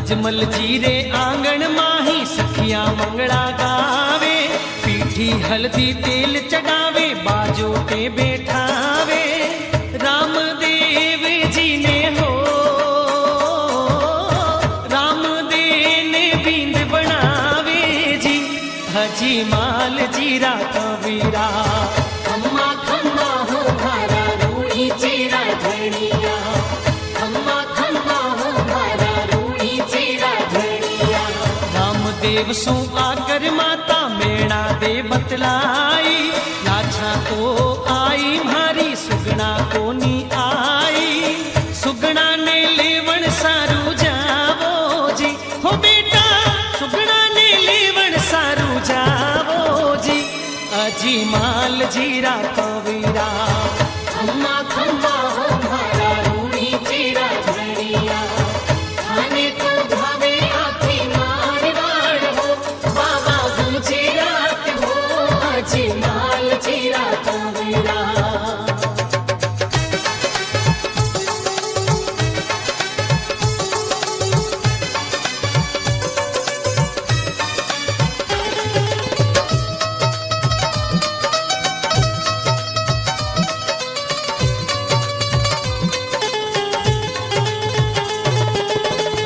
अजमल जीरे आंगण माही सखिया मंगला गावे, पीठी हल्दी तेल चढ़ावे, बाजो ते बैठावे। रामदेव जी ने हो रामदेव ने बींद बनावे जी, हजी माल जीरा कबीरा। खम्मा खम्मा हो भारा रूढ़ी चेरा धनिया, खम्मा खम्मा हो भारा रूढ़ी चेरा धनिया। रामदेव सो आकर माता मेणा दे बतलाई, लाछा तो आई मारी सुगना कोनी आई। सुगना ने लेवण सारू जावो जी, हो बेटा सुगना ने लेवण सारू जावो जी, अजी माल जीरा कबीरा। खम्मा खम्मा हो भारा रूढ़ी चेरा धनिया, खाने को भावे आखी मारवाड़ हो, बाबा गुजरात हो, अजी माल चेरा कबीरा।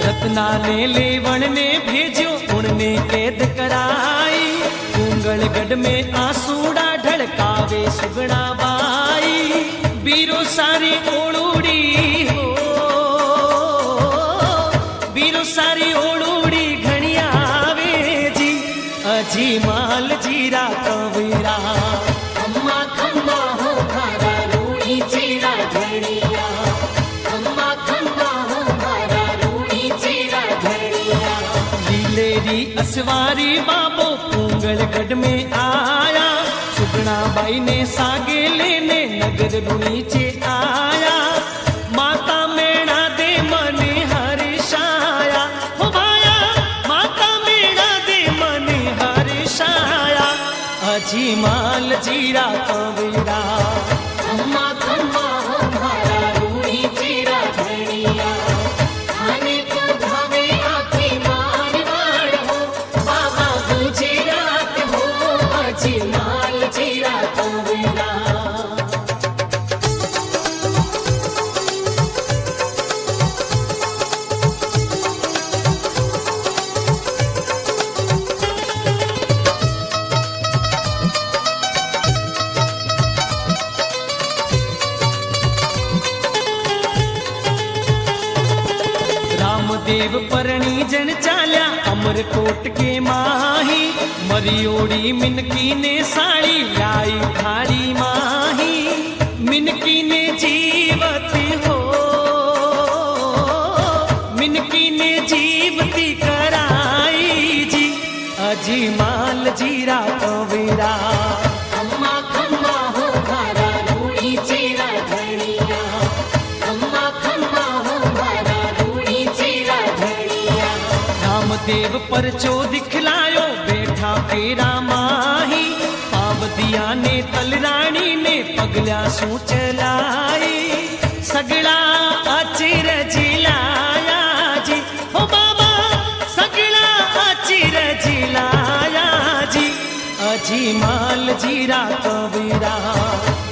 रत्ना ने लेवण ने भेजो उनने कैद कराई, कुंगलगढ़ में आंसूड़ा ढड़कावे सुगना बाई। बीरो सारी ओड़ूड़ी हो बीरो सारी ओड़ूड़ी घणियावे जी, अजी माल जीरा कबीरा। खम्मा खम्मा हो भारा रूढ़ी चेरा धनिया, खम्मा खम्मा हो भारा रूढ़ी चेरा धनिया। लीलेरी असवारी बाबो कुंगलगढ़ में आया, सुगना बाई ने सागे लेने नगर नीचे आया। माता मेणा दे मन हर्षाया, हो भाया माता मेणा दे मन हर्षाया, अजी माल जीरा कबीरा। खम्मा खम्मा हो भारा रूढ़ी चेरा धनिया, खाने को भावे आखी मारवाड़ हो, बाबा गुजरात हो, अजी माल चेरा कबीरा। रामदेव परणी जन चाल्या अमरकोट के माही, मरियोड़ी मिनकी ने साड़ी लाई थाड़ी माही। मिनकी ने जीवती हो मिनकी ने जीवती कराई जी, अजी माल जीरा कबीरा। खम्मा खम्मा हो भारा रूढ़ी चेरा धनिया, खम्मा खम्मा हो भारा रूढ़ी चेरा धनिया। रामदेव परचो दिखलायो बैठा फेरा माही, पावदिया ने तलरानी ने पगल्या सू चलाई। सगड़ा अचिर जिलाया जी, हो बाबा सगड़ा अचिर जिलाया जी, अजी माल जीरा कबीरा।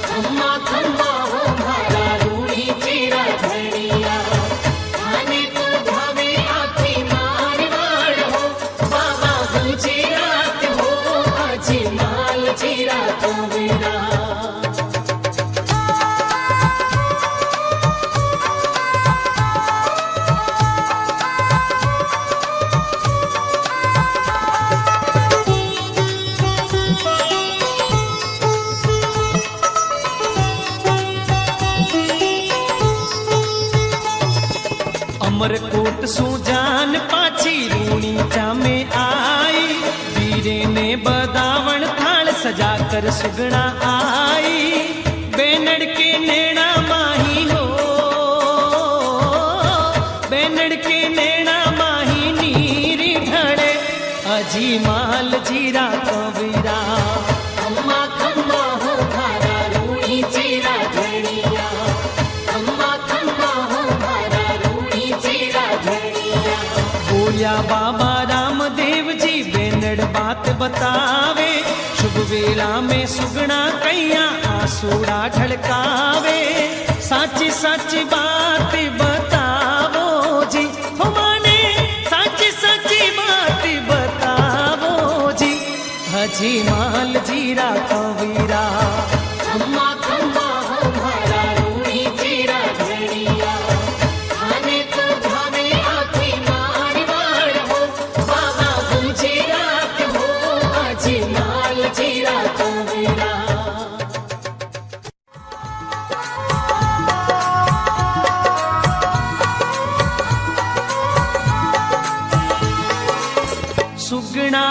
खम्मा खम्मा हो भारा रूढ़ी चेरा धनिया, खाने को भावे आखी मारवाड़ हो, बाबा गुजरात हो, अजी माल चेरा कबीरा। अमरकोट सू जान पाची रूणी जामे आई, वीरे ने बदावण थाल सजा कर सुगना आई। बेनड़ के नैना माही हो बेनड़ के नैना माही नीरी ढड़े, अजी माल जीरा कबीरा। खम्मा खम्मा हो भारा रूढ़ी चेरा धनिया, खम्मा खम्मा हो भारा रूढ़ी चेरा धनिया। बोल्या बाबा रामदेव जी बेनड़ बात बतावे, शुभ वेला में सुगना कैया आसूड़ा ढलकावे। साची साची बात बतावो जी, हो माने साची साची बात बतावो जी, हजी माल जीरा कवीरा। खम्मा खम्मा हो भारा रूढ़ी चीरा धनिया, खाने को भावे आखी मारवाड़ हो, बाबा गुजरात हो, अजी माल चीरा कवीरा। सुगना